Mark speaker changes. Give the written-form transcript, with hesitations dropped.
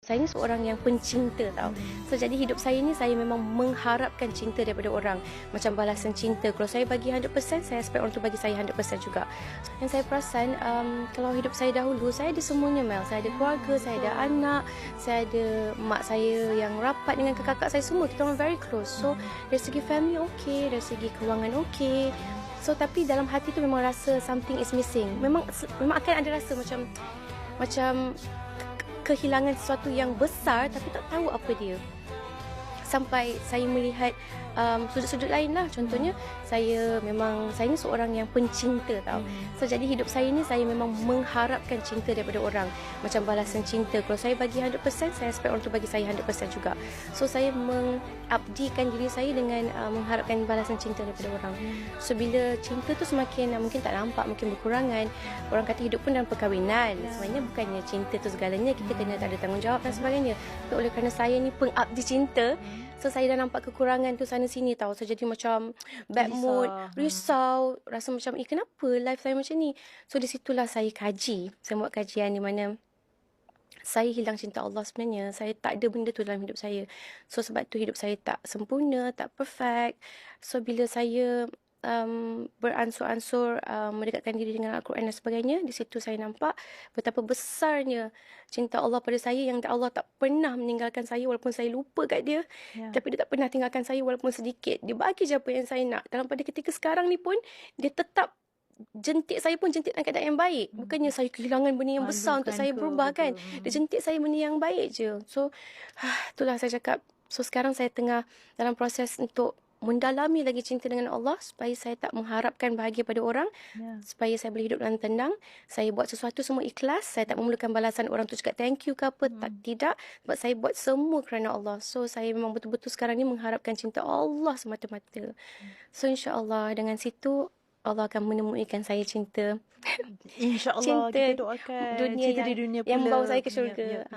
Speaker 1: Saya ni seorang yang pencinta tau. So jadi hidup saya ni saya memang mengharapkan cinta daripada orang. Macam balasan cinta. Kalau saya bagi 100%, saya expect orang tu bagi saya 100% juga. Yang saya perasan, kalau hidup saya dahulu, saya ada semuanya, Mel. Saya ada keluarga, saya ada anak, saya ada mak saya yang rapat dengan kakak saya semua. Kita orang very close. So dari segi family okay, dari segi kewangan okay. So tapi dalam hati tu memang rasa something is missing. Memang akan ada rasa macam kehilangan sesuatu yang besar tapi tak tahu apa dia. Sampai saya melihat sudut-sudut lain lah. Contohnya, saya ni seorang yang pencinta tau. So jadi hidup saya ni saya memang mengharapkan cinta daripada orang. Macam balasan cinta. Kalau saya bagi 100%, saya expect orang tu bagi saya 100% juga. So saya mengabdikan diri saya dengan mengharapkan balasan cinta daripada orang. So bila cinta tu semakin mungkin tak nampak, mungkin berkurangan. Orang kata hidup pun dalam perkahwinan. Sebenarnya bukannya cinta tu segalanya. Kita kena tak ada tanggungjawab dan sebagainya. Tapi oleh kerana saya ni pengabdi cinta, so saya dah nampak kekurangan tu sana sini tau. So jadi macam bad mood, risau, rasa macam kenapa life saya macam ni. So di situlah saya kaji. Saya buat kajian di mana saya hilang cinta Allah sebenarnya. Saya tak ada benda tu dalam hidup saya. So sebab tu hidup saya tak sempurna, tak perfect. So bila saya beransur-ansur mendekatkan diri dengan Al-Quran dan sebagainya, di situ saya nampak betapa besarnya cinta Allah pada saya, yang Allah tak pernah meninggalkan saya walaupun saya lupa kat dia. Tapi dia tak pernah tinggalkan saya walaupun sedikit. Dia bagi je apa yang saya nak. Dalam pada ketika sekarang ni pun dia tetap jentik saya pun jentik dalam keadaan yang baik. Bukannya saya kehilangan benda yang besar untuk saya berubah kan. Dia jentik saya benda yang baik je. So itulah saya cakap. So sekarang saya tengah dalam proses untuk mendalami lagi cinta dengan Allah, supaya saya tak mengharapkan bahagia pada orang, supaya saya boleh hidup dalam tenang. Saya buat sesuatu semua ikhlas. Saya tak memerlukan balasan orang tu cakap thank you ke apa. Tidak. Sebab saya buat semua kerana Allah. So saya memang betul-betul sekarang ni mengharapkan cinta Allah semata-mata. So insya-Allah dengan situ Allah akan menemuikan saya cinta.
Speaker 2: InsyaAllah kita doakan
Speaker 1: dunia
Speaker 2: cinta di dunia pula.
Speaker 1: yang membawa saya ke syurga.